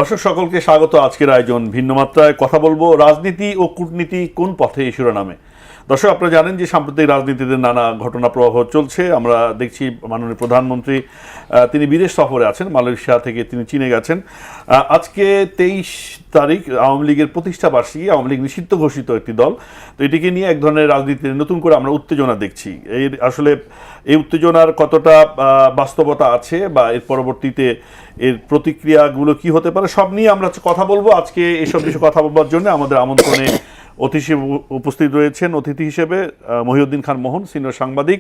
দর্শক সকলকে স্বাগত। আজকের আয়োজন ভিন্ন মাত্রায় কথা বলবো রাজনীতি ও কূটনীতি কোন পথে এই শিরোনামে। দর্শক আপনারা জানেন যে সাম্প্রতিক রাজনীতিতে নানা ঘটনা প্রবাহ চলছে। আমরা দেখছি মাননীয় প্রধানমন্ত্রী তিনি বিদেশ সফরে আছেন, মালয়েশিয়া থেকে তিনি চীনে গেছেন। আজকে 23 তারিখ আওয়ামী লীগের প্রতিষ্ঠা বার্ষিকী, আওয়ামী লীগ নিষিদ্ধ ঘোষিত একটি দল। তো এটিকে নিয়ে এক ধরনের রাজনীতিতে নতুন করে আমরা উত্তেজনা দেখছি। আসলে এই উত্তেজনার কতটা বাস্তবতা আছে বা এর পরবর্তীতে এর প্রতিক্রিয়াগুলো কি হতে পারে সব নিয়ে আমরা কথা বলবো। আজকে এসব বিষয়ে কথা বলবার জন্য আমাদের আমন্ত্রণে উপস্থিত রয়েছেন অতিথি হিসেবে মহিউদ্দিন খান মোহন, সিনিয়র সাংবাদিক,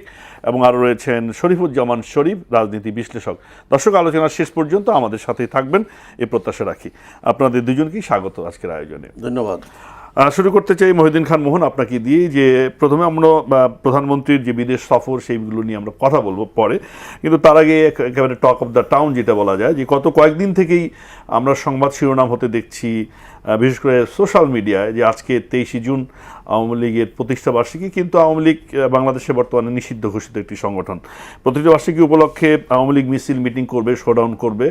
এবং আরও রয়েছেন শরীফুজ্জামান শরীফ, রাজনীতি বিশ্লেষক। দর্শক আলোচনার শেষ পর্যন্ত আমাদের সাথেই থাকবেন এই প্রত্যাশা রাখি। আপনাদের দুজনকেই স্বাগত আজকের আয়োজনে। ধন্যবাদ। শুরু করতে চাই মহিউদ্দিন খান মোহন আপনাকে দিয়ে, যে প্রথমে আমরা প্রধানমন্ত্রীর যে বিদেশ সফর সেইগুলো নিয়ে আমরা কথা বলবো পরে, কিন্তু তার আগে একেবারে টক অফ দ্য টাউন যেটা বলা যায়, যে গত কয়েকদিন থেকেই আমরা সংবাদ শিরোনাম হতে দেখছি বিশেষ করে সোশ্যাল মিডিয়ায়, যে আজকে 23 জুন আওয়ামী লীগের প্রতিষ্ঠা বার্ষিকী, কিন্তু আওয়ামী লীগ বাংলাদেশে বর্তমানে নিষিদ্ধ ঘোষিত একটি সংগঠন। প্রতিষ্ঠা বার্ষিকী উপলক্ষে আওয়ামী লীগ মিছিল মিটিং করবে, শোডাউন করবে,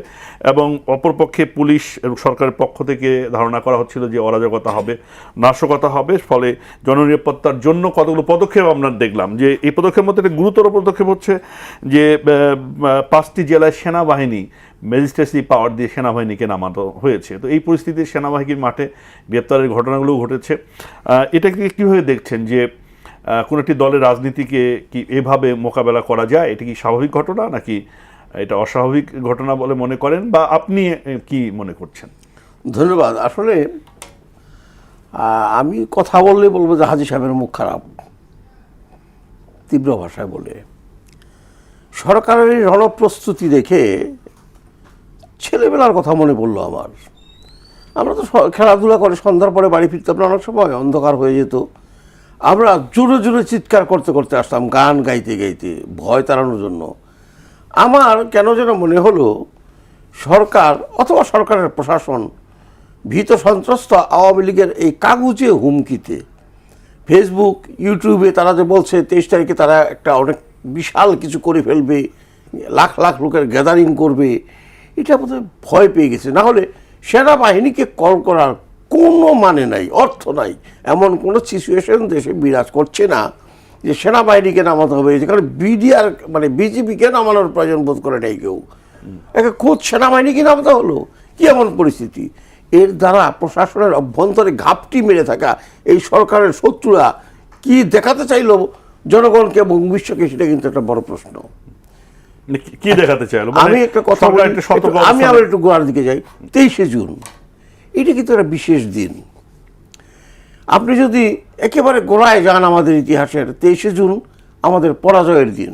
এবং অপরপক্ষে পুলিশ এবং সরকারের পক্ষ থেকে ধারণা করা হচ্ছিল যে অরাজকতা হবে, নাশকতা হবে, ফলে জননিরাপত্তার জন্য কতগুলো পদক্ষেপ আমরা দেখলাম। যে এই পদক্ষেপের মধ্যে একটা গুরুতর পদক্ষেপ হচ্ছে যে 5টি জেলায় সেনাবাহিনী ম্যাজিস্ট্রেসি পাওয়ার দিয়ে সেনাবাহিনীকে নামানো হয়েছে। তো এই পরিস্থিতিতে সেনাবাহিনীর মাঠে গ্রেপ্তারের ঘটনাগুলো ঘটেছে। এটাকে কীভাবে দেখছেন, যে কোনো একটি দলের রাজনীতিকে কি এভাবে মোকাবেলা করা যায়? এটা কি স্বাভাবিক ঘটনা নাকি এটা অস্বাভাবিক ঘটনা বলে মনে করেন, বা আপনি কি মনে করছেন? ধন্যবাদ। আসলে আমি কথা বললে বলবো যে হাজী সাহেবের মুখ খারাপ, তীব্র ভাষায় বলে। সরকারের রণপ্রস্তুতি দেখে ছেলেবেলার কথা মনে পড়লো আমার। আমরা তো খেলাধুলা করে সন্ধ্যার পরে বাড়ি ফিরতাম না, অনেক সময় অন্ধকার হয়ে যেত। আমরা জোরে জোরে চিৎকার করতে করতে আসতাম, গান গাইতে গাইতে, ভয় তাড়ানোর জন্য। আমার কেন যেন মনে হলো সরকার অথবা সরকারের প্রশাসন ভীত সন্ত্রস্ত আওয়ামী লীগের এই কাগুজে হুমকিতে, ফেসবুক ইউটিউবে তারা যে বলছে 23 তারিখে তারা একটা অনেক বিশাল কিছু করে ফেলবে, লাখ লাখ লোকের গ্যাদারিং করবে, এটা বোধহয় ভয় পেয়ে গেছে। না হলে সেনাবাহিনীকে কল করার কোনো মানে নাই, অর্থ নাই। এমন কোনো সিচুয়েশন দেশে বিরাজ করছে না যে সেনাবাহিনীকে নামাতে হবে। কারণ বিডিআর মানে বিজেপিকে নামানোর প্রয়োজন বোধ করে নাই কেউ, একে খোঁজ সেনাবাহিনীকে নামাতে হলো। কি এমন পরিস্থিতি? এর দ্বারা প্রশাসনের অভ্যন্তরে ঘাপটি মেরে থাকা এই সরকারের শত্রুরা কি দেখাতে চাইলো জনগণকে এবং বিশ্বকে, সেটা কিন্তু একটা বড় প্রশ্ন। কি দেখাতে চাইলো? আমি একটা কথা বলি, আমি আবার একটু গোড়ার দিকে যাই। 23 জুন এটা কিন্তু একটা বিশেষ দিন। আপনি যদি একেবারে গোড়ায় যান আমাদের ইতিহাসের, 23 জুন আমাদের পরাজয়ের দিন।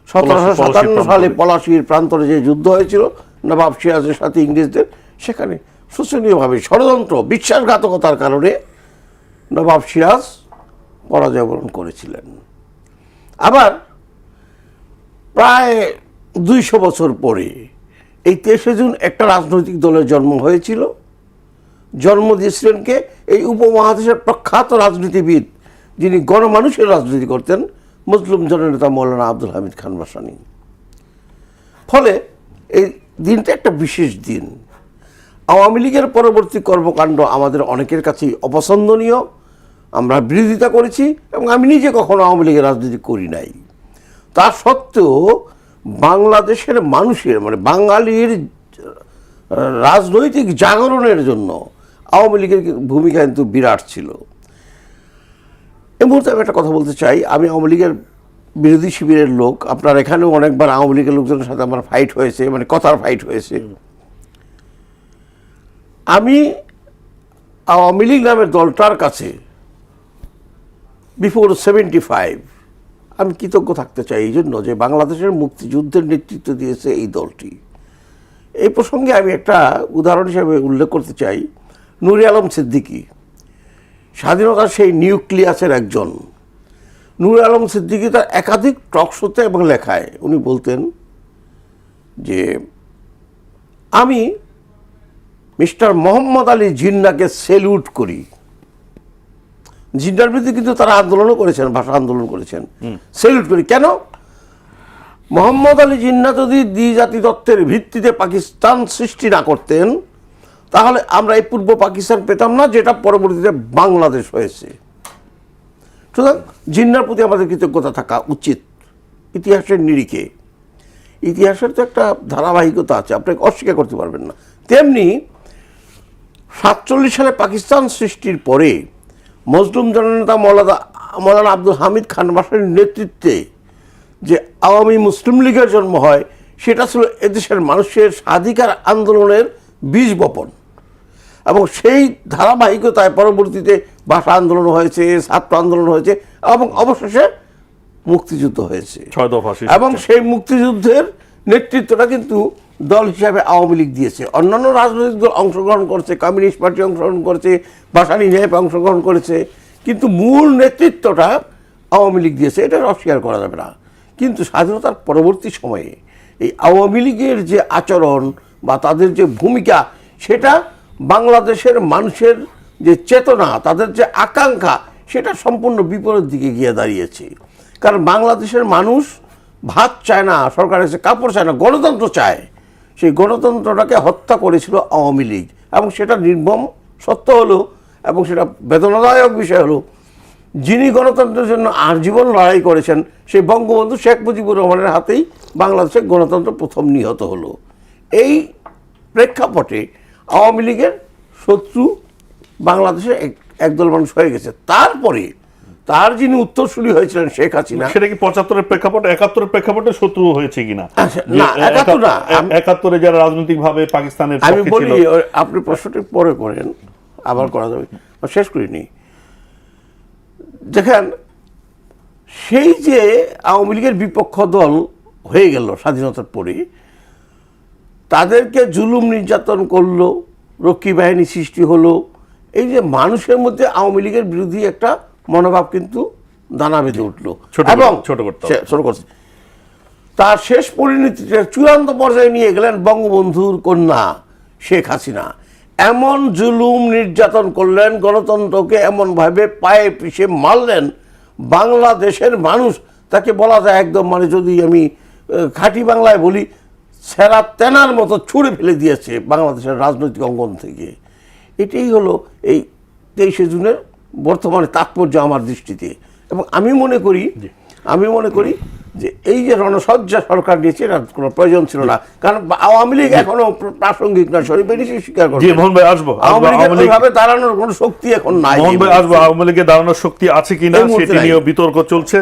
1757 সালে পলাশীর প্রান্তরে যে যুদ্ধ হয়েছিল নবাব সিরাজের সাথে ইংরেজদের, সেখানে শোচনীয়ভাবে ষড়যন্ত্র, বিশ্বাসঘাতকতার কারণে নবাব সিরাজ পরাজয় বরণ করেছিলেন। আবার প্রায় 200 বছর পরে এই 23 জুন একটা রাজনৈতিক দলের জন্ম হয়েছিল। জন্ম দিয়েছিলেন কে? এই উপমহাদেশের প্রখ্যাত রাজনীতিবিদ, যিনি গণমানুষের রাজনীতি করতেন, মুসলিম জননেতা মৌলানা আব্দুল হামিদ খান ভাসানী। ফলে এই দিনটা একটা বিশেষ দিন। আওয়ামী লীগের পরবর্তী কর্মকাণ্ড আমাদের অনেকের কাছেই অপছন্দনীয়, আমরা বিরোধিতা করেছি, এবং আমি নিজে কখনো আওয়ামী লীগের রাজনীতি করি নাই। তা সত্ত্বেও বাংলাদেশের মানুষের মানে বাঙালির রাজনৈতিক জাগরণের জন্য আওয়ামী লীগের ভূমিকা কিন্তু বিরাট ছিল। এই মুহূর্তে আমি একটা কথা বলতে চাই। আমি আওয়ামী লীগের বিরোধী শিবিরের লোক। আপনার এখানেও অনেকবার আওয়ামী লীগের লোকজনের সাথে আমার ফাইট হয়েছে, মানে কথার ফাইট হয়েছে। আমি আওয়ামী লীগ নামের দলটার কাছে বিফোর 75 আমি কৃতজ্ঞ থাকতে চাই এই জন্য যে বাংলাদেশের মুক্তিযুদ্ধের নেতৃত্ব দিয়েছে এই দলটি। এই প্রসঙ্গে আমি একটা উদাহরণ হিসেবে উল্লেখ করতে চাই। নুরে আলম সিদ্দিকী, স্বাধীনতার সেই নিউক্লিয়াসের একজন। নুরে আলম সিদ্দিকী তার একাধিক টক শোতে এবং লেখায় উনি বলতেন যে আমি মিস্টার মোহাম্মদ আলী জিন্নাকে সেলুট করি। জিন্নার বিরুদ্ধে কিন্তু তারা আন্দোলনও করেছেন, ভাষা আন্দোলন করেছেন। সেলুট করি কেন? মোহাম্মদ আলী জিন্নাহ যদি দ্বিজাতি তত্ত্বের ভিত্তিতে পাকিস্তান সৃষ্টি না করতেন তাহলে আমরা এই পূর্ব পাকিস্তান পেতাম না, যেটা পরবর্তীতে বাংলাদেশ হয়েছে। সুতরাং জিন্নার প্রতি আমাদের কৃতজ্ঞতা থাকা উচিত ইতিহাসের নিরিখে। ইতিহাসের তো একটা ধারাবাহিকতা আছে, আপনাকে অস্বীকার করতে পারবেন না। তেমনি 47 সালে পাকিস্তান সৃষ্টির পরে মজলুম জননেতা মৌলানা আব্দুল হামিদ খান বাসানির নেতৃত্বে যে আওয়ামী মুসলিম লীগের জন্ম হয়, সেটা ছিল এদেশের মানুষের স্বাধিকার আন্দোলনের বীজ বপন। এবং সেই ধারাবাহিকতায় পরবর্তীতে ভাষা আন্দোলন হয়েছে, ছাত্র আন্দোলন হয়েছে এবং অবশেষে মুক্তিযুদ্ধ হয়েছে। 6 দফা এবং সেই মুক্তিযুদ্ধের নেতৃত্বটা কিন্তু দল হিসাবে আওয়ামী লীগ দিয়েছে। অন্যান্য রাজনৈতিক দল অংশগ্রহণ করছে, কমিউনিস্ট পার্টি অংশগ্রহণ করেছে, ভাসানী ন্যাপ অংশগ্রহণ করেছে, কিন্তু মূল নেতৃত্বটা আওয়ামী লীগ দিয়েছে, এটা অস্বীকার করা যাবে না। কিন্তু স্বাধীনতার পরবর্তী সময়ে এই আওয়ামী লীগের যে আচরণ বা তাদের যে ভূমিকা, সেটা বাংলাদেশের মানুষের যে চেতনা, তাদের যে আকাঙ্ক্ষা, সেটা সম্পূর্ণ বিপরীত দিকে গিয়ে দাঁড়িয়েছে। কারণ বাংলাদেশের মানুষ ভাত চায় না, সরকারের কাছে কাপড় চায় না, গণতন্ত্র চায়। সেই গণতন্ত্রটাকে হত্যা করেছিল আওয়ামী লীগ, এবং সেটা নির্মম সত্য হলো এবং সেটা বেদনাদায়ক বিষয় হলো, যিনি গণতন্ত্রের জন্য আজীবন লড়াই করেছেন সেই বঙ্গবন্ধু শেখ মুজিবুর রহমানের হাতেই বাংলাদেশের গণতন্ত্র প্রথম নিহত হলো। এই প্রেক্ষাপটে আওয়ামী লীগের শত্রু বাংলাদেশে একদল মানুষ হয়ে গেছে। তারপরে তার যিনি উত্তরসূরি হয়েছিলেন শেখ হাসিনা, সেটা কি 75-এর প্রেক্ষাপটে, 71-এর প্রেক্ষাপটে শত্রু হয়েছে কিনা? না, 71 না, 71-এ যারা রাজনৈতিকভাবে পাকিস্তানের আমি পক্ষে বলি, ছিল। আপনি প্রশ্নটি পরে করেন, আবার করা যাবে, শেষ করিনি। দেখেন, সেই যে আওয়ামী লীগের বিপক্ষ দল হয়ে গেল স্বাধীনতার পরে, তাদেরকে জুলুম নির্যাতন করলো, রক্ষী বাহিনী সৃষ্টি হলো, এই যে মানুষের মধ্যে আওয়ামী লীগের বিরোধী একটা মনোভাব কিন্তু দানা বেঁধে উঠলো এবং ছোট করছে। তার শেষ পরিণতিতে চূড়ান্ত পর্যায়ে নিয়ে গেলেন বঙ্গবন্ধুর কন্যা শেখ হাসিনা। এমন জুলুম নির্যাতন করলেন, গণতন্ত্রকে এমনভাবে পায়ে পিষে মারলেন, বাংলাদেশের মানুষ তাকে বলা যায় একদম, মানে যদি আমি খাঁটি বাংলায় বলি, সেরা তেনার মতো ছুঁড়ে ফেলে দিয়েছে বাংলাদেশের রাজনৈতিক অঙ্গন থেকে। এটাই হলো এই 23শে জুনের বর্তমানে তাৎপর্য আমার দৃষ্টিতে। এবং আমি মনে করি যে এই যে রণসজ্জা সরকার নিয়েছে, এটার কোনো প্রয়োজন ছিল না। কারণ আওয়ামী লীগ এখনো প্রাসঙ্গিক না, শরীফ স্বীকার করে। মোহন ভাই আসবো, দাঁড়ানোর কোনো শক্তি এখন নাই। মোহন ভাই আসবো, আওয়ামী লীগের দাঁড়ানোর শক্তি আছে কিনা সেটি নিয়ে বিতর্ক চলছে।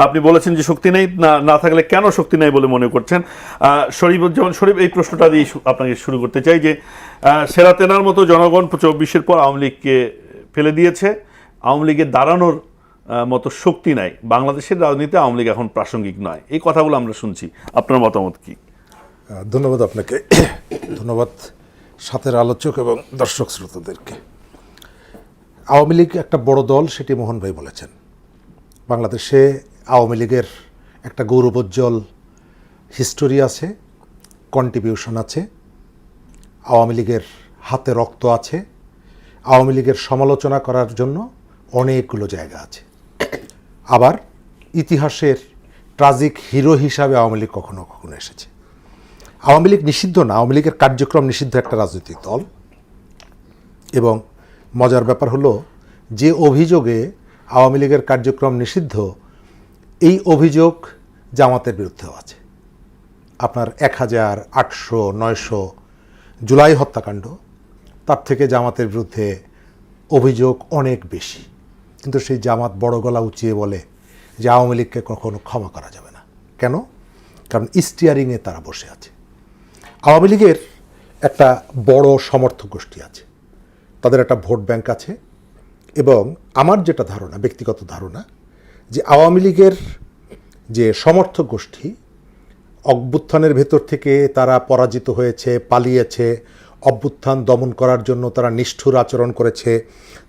আপনি বলেছেন যে শক্তি নেই, না থাকলে কেন শক্তি নেই বলে মনে করছেন? শরীফ, এই প্রশ্নটা দিয়ে আপনাকে শুরু করতে চাই যে সেরা তেনার মতো জনগণ 24-এর পর আওয়ামী লীগকে ফেলে দিয়েছে, আওয়ামী লীগের দাঁড়ানোর মতো শক্তি নাই, বাংলাদেশের রাজনীতিতে আওয়ামী লীগ এখন প্রাসঙ্গিক নয়, এই কথাগুলো আমরা শুনছি। আপনার মতামত কি? ধন্যবাদ আপনাকে, ধন্যবাদ সাথের আলোচক এবং দর্শক শ্রোতাদেরকে। আওয়ামী লীগ একটা বড় দল, সেটি মোহন ভাই বলেছেন। বাংলাদেশে আওয়ামী লীগের একটা গৌরবোজ্জ্বল হিস্টোরি আছে, কন্ট্রিবিউশন আছে, আওয়ামী লীগের হাতে রক্ত আছে, আওয়ামী লীগের সমালোচনা করার জন্য অনেকগুলো জায়গা আছে। আবার ইতিহাসের ট্রাজিক হিরো হিসাবে আওয়ামী লীগ কখনো কখনো এসেছে। আওয়ামী লীগ নিষিদ্ধ না, আওয়ামী লীগের কার্যক্রম নিষিদ্ধ একটা রাজনৈতিক দল। এবং মজার ব্যাপার হলো, যে অভিযোগে আওয়ামী লীগের কার্যক্রম নিষিদ্ধ, এই অভিযোগ জামাতের বিরুদ্ধেও আছে। আপনার 1800, 900 জুলাই হত্যাকাণ্ড, তার থেকে জামাতের বিরুদ্ধে অভিযোগ অনেক বেশি। কিন্তু সেই জামাত বড় গলা উঁচিয়ে বলে যে আওয়ামী লীগকে কখনো ক্ষমা করা যাবে না। কেন? কারণ স্টিয়ারিংয়ে তারা বসে আছে। আওয়ামী লীগের একটা বড় সমর্থক গোষ্ঠী আছে, তাদের একটা ভোট ব্যাংক আছে। এবং আমার যেটা ধারণা, ব্যক্তিগত ধারণা, যে আওয়ামী লীগের যে সমর্থক গোষ্ঠী, অভ্যুত্থানের ভেতর থেকে তারা পরাজিত হয়েছে, পালিয়েছে, অভ্যুত্থান দমন করার জন্য তারা নিষ্ঠুর আচরণ করেছে,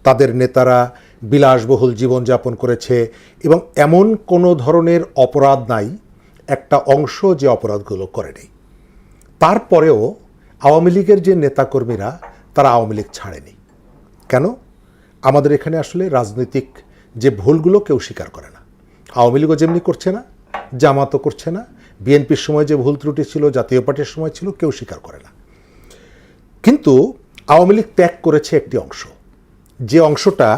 তাদের নেতারা বিলাসবহুল জীবনযাপন করেছে, এবং এমন কোনো ধরনের অপরাধ নাই একটা অংশ যে অপরাধগুলো করে নেই। তারপরেও আওয়ামী লীগের যে নেতাকর্মীরা, তারা আওয়ামী লীগ ছাড়েনি। কেন? আমাদের এখানে আসলে রাজনৈতিক যে ভুলগুলো কেউ স্বীকার করে না। আওয়ামী লীগও যেমনি করছে না, জামাতও করছে না, বিএনপির সময় যে ভুল ত্রুটি ছিল, জাতীয় পার্টির সময় ছিল, কেউ স্বীকার করে না। কিন্তু আওয়ামী লীগ ত্যাগ করেছে একটি অংশ, যে অংশটা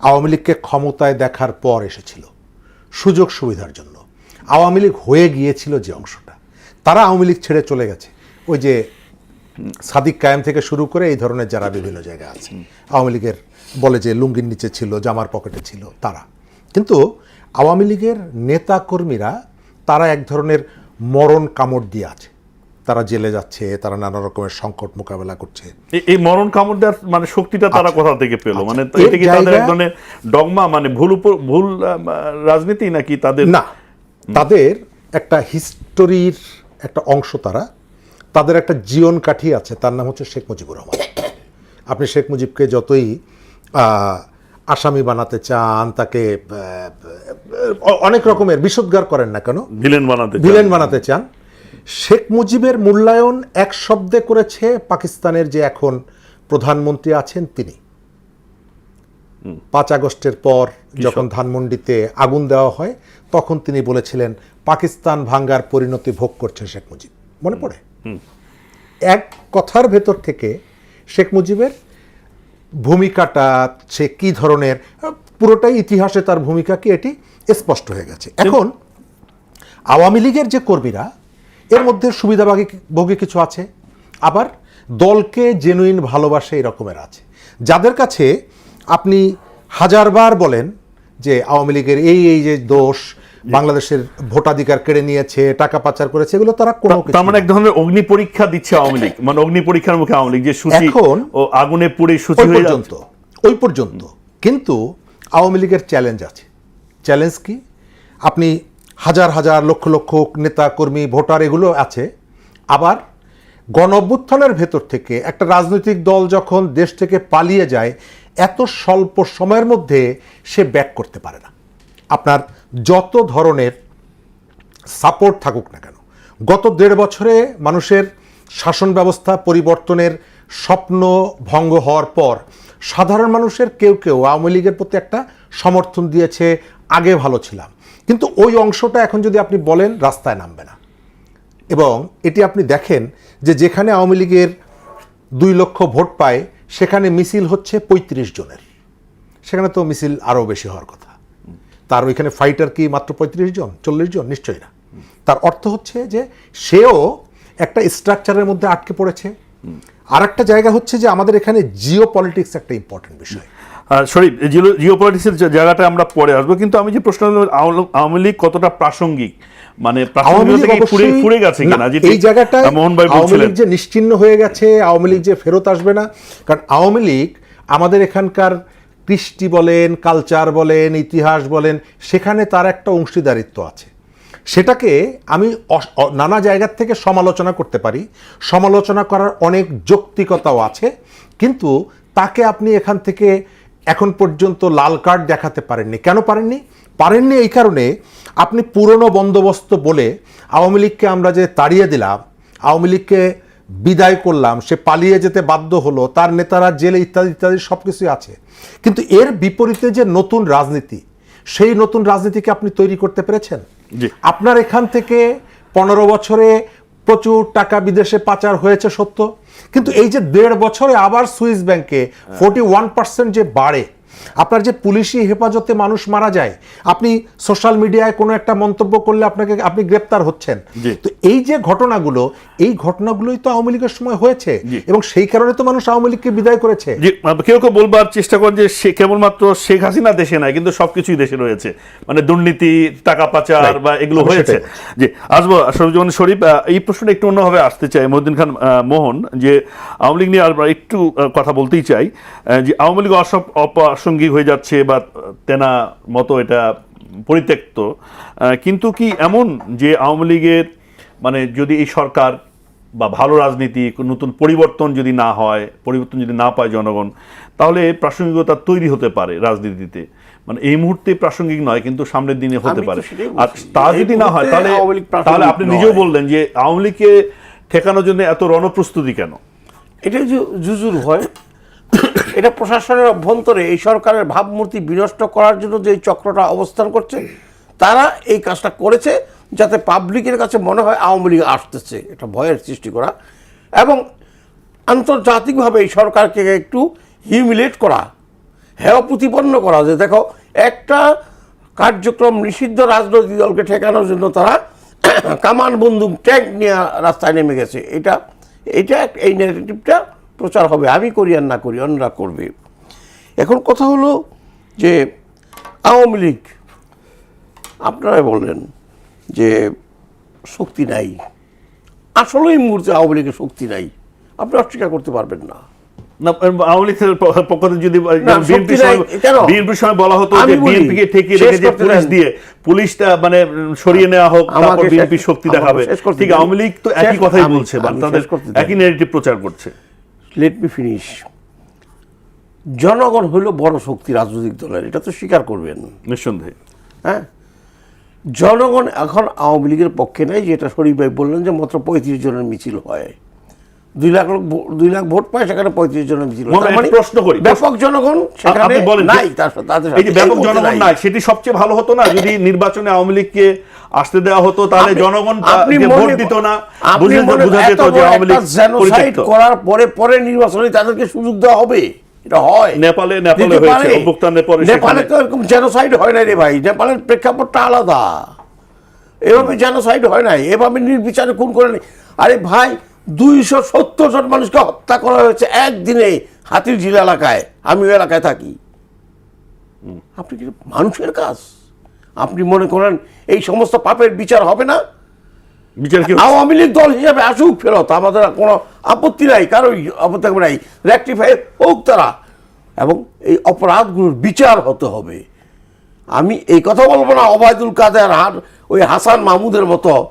আওয়ামী লীগকে ক্ষমতায় দেখার পর এসেছিল সুযোগ সুবিধার জন্য। আওয়ামী লীগ হয়ে গিয়েছিল যে অংশটা, তারা আওয়ামী লীগ ছেড়ে চলে গেছে। ওই যে সাদিক কায়েম থেকে শুরু করে এই ধরনের যারা বিভিন্ন জায়গায় আছে, আওয়ামী লীগের বলে যে লুঙ্গির নিচে ছিল, জামার পকেটে ছিল তারা। কিন্তু আওয়ামী লীগের নেতা কর্মীরা তারা এক ধরনের মরণ কামড় দিয়ে আছে, তারা জেলে যাচ্ছে, তারা নানা রকমের সংকট মোকাবেলা করছে। এই মরণ কামড় দেওয়ার মানে শক্তিটা তারা কোথা থেকে পেলো? মানে এটা কি তাদের এক ধরনের ডগমা, মানে ভুল রাজনীতি, নাকি তাদের? না, তাদের একটা হিস্টোরির একটা অংশ, তাদের একটা জীবন কাঠি আছে, তার নাম হচ্ছে শেখ মুজিবুর রহমান। আপনি শেখ মুজিবকে যতই আসামি বানাতে চান, তাকে অনেক রকমের বিষোদ্গার করেন না কেন, ভিলেন বানাতে চান, শেখ মুজিবের মূল্যায়ন এক শব্দে করেছে পাকিস্তানের যে এখন প্রধানমন্ত্রী আছেন তিনি। 5 আগস্টের পর যখন ধানমন্ডিতে আগুন দেওয়া হয়, তখন তিনি বলেছিলেন পাকিস্তান ভাঙ্গার পরিণতি ভোগ করছে শেখ মুজিব। মনে পড়ে? এক কথার ভেতর থেকে শেখ মুজিবের ভূমিকাটা, সে কি ধরনের, পুরোটাই ইতিহাসে তার ভূমিকা কি এটি স্পষ্ট হয়ে গেছে। এখন আওয়ামী লীগের যে কর্মীরা, এর মধ্যে সুবিধাভোগী কিছু আছে, আবার দলকে জেনুইন ভালোবাসে এরকমের আছে, যাদের কাছে আপনি হাজারবার বলেন যে আওয়ামী লীগের এই যে দোষ, বাংলাদেশের ভোটাধিকার কেড়ে নিয়েছে, টাকা পাচার করেছে, এগুলো তারা কোনো কিছু, তার মানে এক ধরনের অগ্নি পরীক্ষা দিচ্ছে আওয়ামী লীগ, মানে অগ্নি পরীক্ষার মুখে আওয়ামী লীগ, যে সূচি এখন ও আগুনে পুড়ে সূচি হয়ে যাচ্ছে ওই পর্যন্ত। কিন্তু আওয়ামী লীগের চ্যালেঞ্জ আছে। চ্যালেঞ্জ কি? আপনি হাজার হাজার লক্ষ লক্ষ নেতা কর্মী ভোটার এগুলো আছে, আবার গণ অভ্যুত্থানের ভেতর থেকে একটা রাজনৈতিক দল যখন দেশ থেকে পালিয়ে যায়, এত স্বল্প সময়ের মধ্যে সে ব্যাক করতে পারে না। আপনার যত ধরনের সাপোর্ট থাকুক না কেন, গত 1.5 বছরে মানুষের শাসন ব্যবস্থা পরিবর্তনের স্বপ্ন ভঙ্গ হওয়ার পর সাধারণ মানুষের কেউ কেউ আওয়ামী লীগের প্রতি একটা সমর্থন দিয়েছে, আগে ভালো ছিলাম, কিন্তু ওই অংশটা এখন যদি আপনি বলেন রাস্তায় নামবে না। এবং এটি আপনি দেখেন যে যেখানে আওয়ামী লীগের 2 লক্ষ ভোট পায়, সেখানে মিছিল হচ্ছে 35 জনের, সেখানে তো মিছিল আরও বেশি হওয়ার কথা। তার ওইখানে ফাইটার কি মাত্র 35 জন, 40 জন? নিশ্চয়ই না। তার অর্থ হচ্ছে যে সেও একটা স্ট্রাকচারের মধ্যে আটকে পড়েছে। আর একটা জায়গা হচ্ছে যে আমাদের এখানে জিও পলিটিক্স একটা ইম্পর্টেন্ট বিষয়। সরি, জিও পলিটিক্সের জায়গাটা আমরা পরে আসবো, কিন্তু আমি যে প্রশ্ন, আওয়ামী লীগ কতটা প্রাসঙ্গিক, মানে পুড়ে গেছে কিনা, এই জায়গাটা আওয়ামী লীগ যে নিশ্চিহ্ন হয়ে গেছে, আওয়ামী লীগ যে ফেরত আসবে না, কারণ আওয়ামী লীগ আমাদের এখানকার কৃষ্টি বলেন, কালচার বলেন, ইতিহাস বলেন, সেখানে তার একটা অংশীদারিত্ব আছে। সেটাকে আমি নানা জায়গার থেকে সমালোচনা করতে পারি, সমালোচনা করার অনেক যৌক্তিকতাও আছে, কিন্তু তাকে আপনি এখান থেকে এখন পর্যন্ত লাল কার্ড দেখাতে পারেননি। কেন পারেননি? এই কারণে আপনি পুরনো বন্দোবস্ত বলে আওয়ামী লীগকে আমরা যে তাড়িয়ে দিলাম, আওয়ামী লীগকে বিদায় করলাম, সে পালিয়ে যেতে বাধ্য হলো, তার নেতারা জেলে ইত্যাদি ইত্যাদি সব কিছুই আছে, কিন্তু এর বিপরীতে যে নতুন রাজনীতি, সেই নতুন রাজনীতিকে আপনি তৈরি করতে পেরেছেন? আপনার এখান থেকে 15 বছরে প্রচুর টাকা বিদেশে পাচার হয়েছে সত্য, কিন্তু এই যে 1.5 বছরে আবার সুইস ব্যাংকে 41% যে বাড়ে, আপনার যে পুলিশি হেফাজতে মানুষ মারা যায়, আপনি সোশ্যাল মিডিয়ায় কোনো একটা মন্তব্য করলে আপনি গ্রেপ্তার হচ্ছেন, তো এই যে ঘটনাগুলো, এই ঘটনাগুলোই তো আওয়ামী লীগের সময় হয়েছে, এবং সেই কারণে তো মানুষ আওয়ামী লীগকে বিদায় করেছে। কেউ কেউ বলবার চেষ্টা করেন যে সে কেবলমাত্র শেখ হাসিনা দেশে নাই, কিন্তু সবকিছুই দেশে রয়েছে, মানে দুর্নীতি, টাকা পাচার বা এগুলো হয়েছে। যে আসবো সরজমান শরীফ, এই প্রশ্নটা একটু অন্যভাবে আসতে চাই। মহিউদ্দিন খান মোহন, যে আওয়ামী লীগ নিয়ে একটু কথা বলতেই চাই, যে আওয়ামী লীগ অপ্রাসঙ্গিক হয়ে যাচ্ছে বা তেনা মতো এটা পরিত্যক্ত, কিন্তু কি এমন যে আওয়ামী লীগের, মানে যদি এই সরকার বা ভালো রাজনীতি, নতুন পরিবর্তন যদি না হয়, পরিবর্তন যদি না পায় জনগণ, তাহলে প্রাসঙ্গিকতা তৈরি হতে পারে রাজনীতিতে? মানে এই মুহূর্তে প্রাসঙ্গিক নয়, কিন্তু সামনের দিনে হতে পারে। আর তা যদি না হয়, তাহলে আপনি নিজেও বললেন যে আওয়ামী লীগকে ঠেকানোর জন্য এত রণপ্রস্তুতি কেন? এটা জুজুর হয়, এটা প্রশাসনের অভ্যন্তরে এই সরকারের ভাবমূর্তি বিনষ্ট করার জন্য যে চক্রটা অবস্থান করছে, তারা এই কাজটা করেছে যাতে পাবলিকের কাছে মনে হয় আওয়ামী লীগ আসতেছে, এটা ভয়ের সৃষ্টি করা। এবং আন্তর্জাতিকভাবে এই সরকারকে একটু হিউমিলেট করা, হেয় প্রতিপন্ন করা, যে দেখো একটা কার্যক্রম নিষিদ্ধ রাজনৈতিক দলকে ঠেকানোর জন্য তারা কামান বন্দুক ট্যাঙ্ক নিয়ে রাস্তায় নেমে গেছে। এটা এই ন্যারেটিভটা প্রচার হবে, আমি করি আর না করি অন্যরা করবে। এখন কথা হলো যে আওয়ামী লীগ, আপনারা বললেন যে শক্তি নাই, আসলে এই মুহূর্তে আওয়ামী লীগের শক্তি নাই, আপনি অস্বীকার করতে পারবেন না। না, আওয়ামী লীগের পক্ষ থেকে যদি না, বিএনপির শক্তি নাই, কেন? সময় বলা হতো আমি যে বলি, বিএনপিকে ঠেকিয়ে শেষ রেখে যে করতে পুলিশ দেন। দিয়ে পুলিশটা মানে সরিয়ে নেওয়া হোক, আমাকে তারপর শেষ- বিএনপি শক্তি আমাকে দেখাবে। শেষ করতে ঠিক দেন। আওয়ামী লীগ তো একই শেষ- কথাই আমি- বলছে বা আমি তাদের শেষ করতে দেন। একই ন্যারেটিভ প্রচার করছে। Let me finish. জনগণ হইল বড় শক্তি রাজনৈতিক দলের, এটা তো স্বীকার করবেন। নিঃসন্দেহে। হ্যাঁ, জনগণ এখন আওয়ামী লীগের পক্ষে নেই, যেটা শরীফ ভাই বললেন যে মাত্র 35 জনের মিছিল হয়, 2 লাখ ভোট পায়, সেখানে 35 জনের মিছিল হয়। মনে তার মানে প্রশ্ন করি, ব্যাপক জনগণ সেখানে আপনি বলেন যে- নাই, তাদের এই যে ব্যাপক জনগণ নাই, সেটি সবচেয়ে ভালো হতো না যদি নির্বাচনে আওয়ামী লীগকে আসতে দেওয়া হতো, তাহলে জনগণ যে ভোট দিত না, বুঝা যেত যে আওয়ামী লীগ জেনোসাইড পরিত্যক্ত। করার পরে নির্বাচনে তাদেরকে সুযোগ দেওয়া হবে, এটা হয়। নেপালে দিতে হয়েছে, পারে। অভ্যুত্থানের পরে নেপালে সেখানে- তো এরকম জেনোসাইড হয় নাই রে ভাই, নেপালের প্রেক্ষাপটটা আলাদা, এভাবে জেনোসাইড হয় নাই, এভাবে নির্বিচারে খুন করে নেই। আরে ভাই, 270 জন মানুষকে হত্যা করা হয়েছে একদিনে হাতিরঝিল এলাকায়, আমি ওই এলাকায় থাকি। আপনি কি মানুষের কাজ? আপনি মনে করেন এই সমস্ত পাপের বিচার হবে না? বিচার কি হচ্ছে? আওয়ামী লীগ দল হিসাবে আসুক ফেরত, আমাদের কোনো আপত্তি নাই, কারোই আপত্তি নাই, রেকটিফাই হোক তারা, এবং এই অপরাধগুলোর বিচার হতে হবে। আমি এই কথা বলবো না ওবায়দুল কাদের আর ওই হাসান মাহমুদের মতো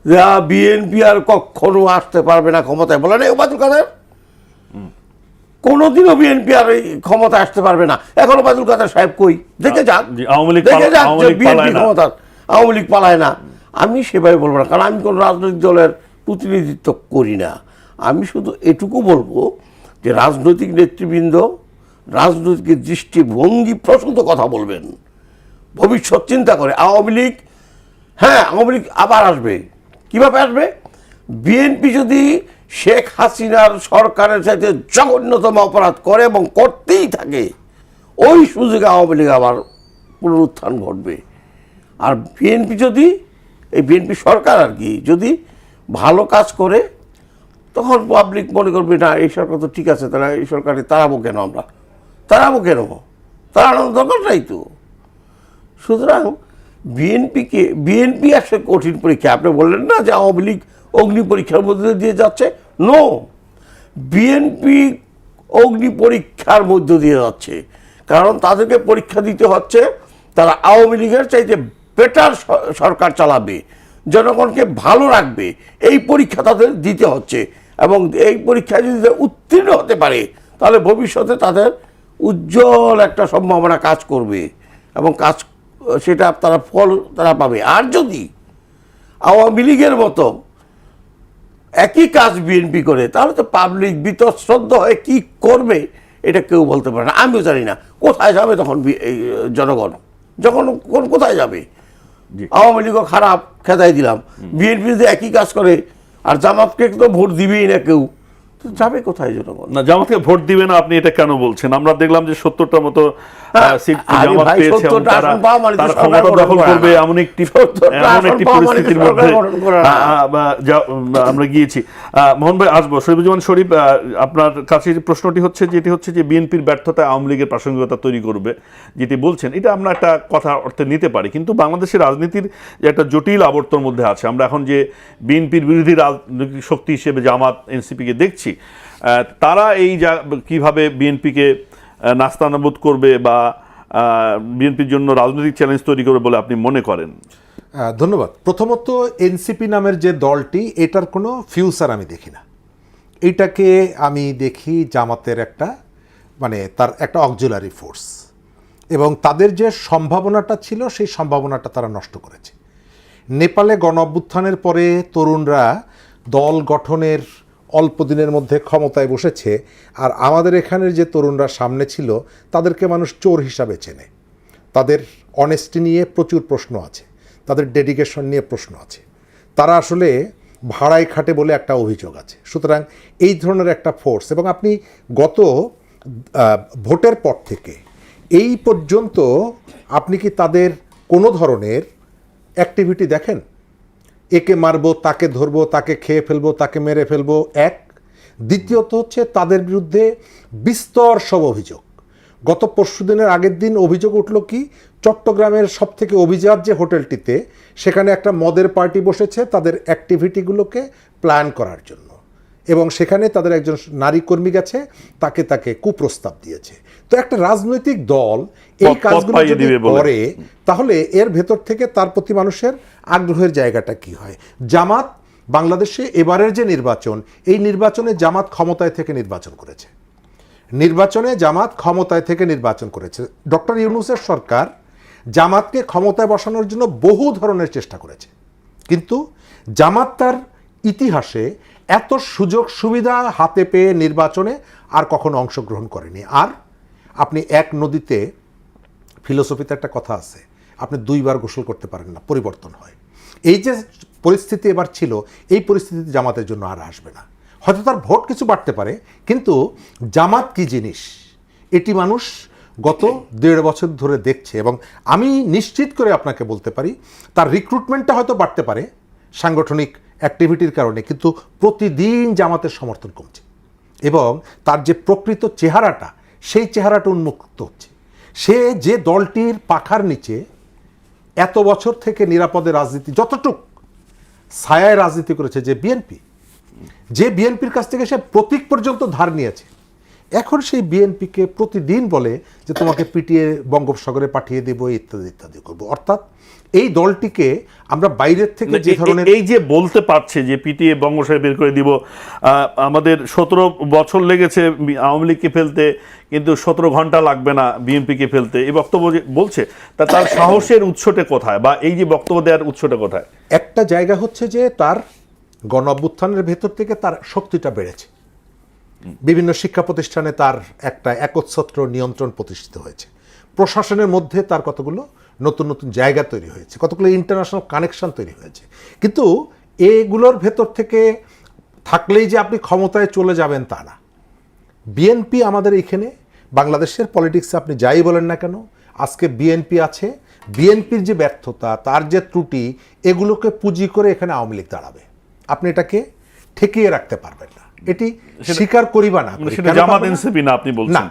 যে বিএনপি আর কখনো আসতে পারবে না ক্ষমতায়, বলে না ওবায়দুল কাদের, কোনোদিনও বিএনপি আর এই ক্ষমতায় আসতে পারবে না। এখন ওবায়দুল কাদের সাহেব কই, দেখে যাক, জি, আওয়ামী লীগ দেখে যাক আওয়ামী যে লীগ বিএনপি পালায় না। ক্ষমতা, আওয়ামী লীগ পালায় না। আমি সেভাবে বলবো না, কারণ আমি কোনো রাজনৈতিক দলের প্রতিনিধিত্ব করি না। আমি শুধু এটুকু বলবো যে রাজনৈতিক নেতৃবৃন্দ রাজনৈতিক দৃষ্টিভঙ্গি প্রসূত কথা বলবেন, ভবিষ্যৎ চিন্তা করে। আওয়ামী লীগ, হ্যাঁ আওয়ামী লীগ আবার আসবে, কিভাবে আসবে? বিএনপি যদি শেখ হাসিনার সরকারের সাথে জঘন্যতম অপরাধ করে এবং করতেই থাকে, ওই সুযোগে আওয়ামী লীগ আবার পুনরুত্থান ঘটবে। আর বিএনপি যদি, এই বিএনপি সরকার আর কি, যদি ভালো কাজ করে, তখন পাবলিক মনে করবে না এই সরকার তো ঠিক আছে, তারা এই সরকারে তাড়াবো কেন, আমরা তাড়াবো কেন, তাড়ানোর দরকার নাই তো। সুতরাং বিএনপি আসলে কঠিন পরীক্ষা। আপনি বললেন না যে আওয়ামী লীগ অগ্নি পরীক্ষার মধ্যে দিয়ে যাচ্ছে, নো, বিএনপি অগ্নি পরীক্ষার মধ্য দিয়ে যাচ্ছে, কারণ তাদেরকে পরীক্ষা দিতে হচ্ছে তারা আওয়ামী লীগের চাইতে বেটার সরকার চালাবে, জনগণকে ভালো রাখবে, এই পরীক্ষা তাদের দিতে হচ্ছে। এবং এই পরীক্ষায় যদি উত্তীর্ণ হতে পারে, তাহলে ভবিষ্যতে তাদের উজ্জ্বল একটা সম্ভাবনা কাজ করবে এবং সেটা তারা ফল তারা পাবে। আর যদি আওয়ামী লীগের মতো একই কাজ বিএনপি করে, তাহলে তো পাবলিক বিতশ্রদ্ধ হয়ে কি করবে এটা কেউ বলতে পারে না, আমিও জানি না। কোথায় যাবে তখন এই জনগণ, কোথায় যাবে? আওয়ামী লীগও খারাপ, খেদাই দিলাম, বিএনপি যদি একই কাজ করে, আর জামাতকে তো ভোট দিবেই না কেউ, তো যাবে কোথায় জনগণ? না, জামাতকে ভোট দিবে না আপনি এটা কেন বলছেন? আমরা দেখলাম যে 70টার মতো সিট জামাত পেয়েছে এবং তারা ক্ষমতা দখল করবে এমন একটি পরিস্থিতির মধ্যে আমরা গিয়েছি। মোহন ভাই আসবো, শরীফুজ্জামান শরীফ, আপনার কাছে যে প্রশ্নটি হচ্ছে, যেটি হচ্ছে যে বিএনপির ব্যর্থতায় আওয়ামী লীগের প্রাসঙ্গিকতা তৈরি করবে, যেটি বলছেন, এটা আমরা একটা কথা অর্থে নিতে পারি, কিন্তু বাংলাদেশের রাজনীতির যে একটা জটিল আবর্তর মধ্যে আছে, আমরা এখন যে বিএনপির বিরোধী রাজনৈতিক শক্তি হিসেবে জামাত এনসিপিকে দেখছি, তারা এই কিভাবে বিএনপিকে নাস্তানাবুদ করবে বা বিএনপির জন্য রাজনৈতিক চ্যালেঞ্জ তৈরি করবে বলে আপনি মনে করেন? ধন্যবাদ। প্রথমত, এনসিপি নামের যে দলটি, এটার কোনো ফিউচার আমি দেখি না। এটাকে আমি দেখি জামাতের একটা তার একটা অক্সিলারি ফোর্স, এবং তাদের যে সম্ভাবনাটা ছিল সেই সম্ভাবনাটা তারা নষ্ট করেছে। নেপালে গণ অভ্যুত্থানের পরে তরুণরা দল গঠনের অল্প দিনের মধ্যে ক্ষমতায় বসেছে, আর আমাদের এখানের যে তরুণরা সামনে ছিল তাদেরকে মানুষ চোর হিসাবে চেনে। তাদের অনেস্টি নিয়ে প্রচুর প্রশ্ন আছে, তাদের ডেডিকেশন নিয়ে প্রশ্ন আছে। তারা আসলে ভাড়ায় খাটে বলে একটা অভিযোগ আছে। সুতরাং এই ধরনের একটা ফোর্স, এবং আপনি গত ভোটের পর থেকে এই পর্যন্ত আপনি কি তাদের কোনো ধরনের অ্যাক্টিভিটি দেখেন? একে মারবো, তাকে ধরবো, তাকে খেয়ে ফেলবো, তাকে মেরে ফেলবো, এক। দ্বিতীয়ত হচ্ছে তাদের বিরুদ্ধে বিস্তর সব অভিযোগ। গত পরশুদিনের আগের দিন অভিযোগ উঠল কি, চট্টগ্রামের সবথেকে অভিজাত যে হোটেলটিতে, সেখানে একটা মদের পার্টি বসেছে তাদের অ্যাক্টিভিটিগুলোকে প্ল্যান করার জন্য, এবং সেখানে তাদের একজন নারী কর্মী গেছে, তাকে কুপ্রস্তাব দিয়েছে। তো একটা রাজনৈতিক দল এই কাজগুলো যদি করে, তাহলে এর ভেতর থেকে তার প্রতি মানুষের আগ্রহের জায়গাটা কি হয়? জামাত বাংলাদেশে এবারের যে নির্বাচন, এই নির্বাচনে জামাত ক্ষমতায় থেকে নির্বাচন করেছে। ডক্টর ইউনূসের সরকার জামাতকে ক্ষমতায় বসানোর জন্য বহু ধরনের চেষ্টা করেছে, কিন্তু জামাত তার ইতিহাসে এত সুযোগ সুবিধা হাতে পেয়ে নির্বাচনে আর কখনো অংশগ্রহণ করেনি। আর আপনি এক নদীতে, ফিলোসফিতে একটা কথা আছে, আপনি দুইবার গোসল করতে পারেন না, পরিবর্তন হয়। এই যে পরিস্থিতি এবার ছিল, এই পরিস্থিতি জামাতের জন্য আর আসবে না। হয়তো তার ভোট কিছু বাড়তে পারে, কিন্তু জামাত কি জিনিস এটি মানুষ গত 1.5 বছর ধরে দেখছে, এবং আমি নিশ্চিত করে আপনাকে বলতে পারি তার রিক্রুটমেন্টটা হয়তো বাড়তে পারে সাংগঠনিক অ্যাক্টিভিটির কারণে, কিন্তু প্রতিদিন জামাতের সমর্থন কমছে, এবং তার যে প্রকৃত চেহারাটা, সেই চেহারাটা উন্মুক্ত হচ্ছে। সে যে দলটির পাখার নিচে এত বছর থেকে নিরাপদে রাজনীতি, যতটুক ছায়ায় রাজনীতি করেছে, যে বিএনপির কাছ থেকে সে প্রতীক পর্যন্ত ধার নিয়েছে, এখন সেই বিএনপিকে প্রতিদিন বলে যে তোমাকে পিটিয়ে বঙ্গোপসাগরে পাঠিয়ে দেবো, ইত্যাদি ইত্যাদি করবো। অর্থাৎ এই দলটিকে আমরা বাইরের থেকে যে ধরনের, এই যে বলতে পারছে যে পিটিয়ে বঙ্গোপসাগরে বের করে দিব, আমাদের 17 বছর লেগেছে আওয়ামী লীগকে ফেলতে, কিন্তু 17 ঘন্টা লাগবে না বিএনপিকে ফেলতে, এই বক্তব্য বলছে, তার সাহসের উৎসটা কোথায়, বা এই যে বক্তব্য দেওয়ার উৎসটা কোথায়? একটা জায়গা হচ্ছে যে তার গণ অভ্যুত্থানের ভেতর থেকে তার শক্তিটা বেড়েছে, বিভিন্ন শিক্ষা প্রতিষ্ঠানে তার একটা একচ্ছত্র নিয়ন্ত্রণ প্রতিষ্ঠিত হয়েছে, প্রশাসনের মধ্যে তার কতগুলো নতুন নতুন জায়গা তৈরি হয়েছে, কতগুলো ইন্টারন্যাশনাল কানেকশন তৈরি হয়েছে। কিন্তু এগুলোর ভেতর থেকে থাকলেই যে আপনি ক্ষমতায় চলে যাবেন তা না। বিএনপি আমাদের এখানে বাংলাদেশের পলিটিক্সে আপনি যাই বলেন না কেন, আজকে বিএনপি আছে, বিএনপির যে ব্যর্থতা, তার যে ত্রুটি, এগুলোকে পুঁজি করে এখানে আওয়ামী লীগ দাঁড়াবে। আপনি এটাকে ঠেকিয়ে রাখতে পারবেন না, এটি স্বীকার করিবা না। জামাত এনসিপি না, আপনি বলছেন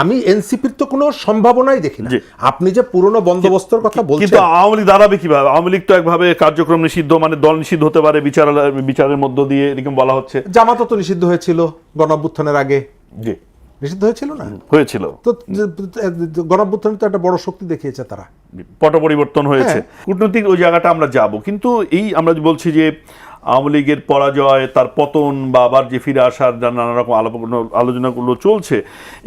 আমি এনসিপির তো কোনো সম্ভাবনাই দেখি না। আপনি যে পুরনো বন্দোবস্তের কথা বলছেন, কিন্তু আওয়ামী লীগ দাঁড়াবে কিভাবে? আওয়ামী লীগ তো একভাবে কার্যক্রম নিষিদ্ধ, মানে দল নিষিদ্ধ হতে পারে বিচারের মধ্য দিয়ে, এরকম বলা হচ্ছে। জামাতও তো নিষিদ্ধ হয়েছিল গণ অভ্যুত্থানের আগে, জি নিষিদ্ধ হয়েছিল না? হয়েছিল তো। গণ অভ্যুত্থানে তো একটা বড় শক্তি দেখিয়েছে তারা, পট পরিবর্তন হয়েছে। কূটনৈতিক ওই জায়গাটা আমরা যাব, কিন্তু এই আমরা বলছি যে আওয়ামী লীগের পরাজয়, তার পতন, বা আবার যে ফিরে আসার নানা রকম আলোচনাগুলো চলছে,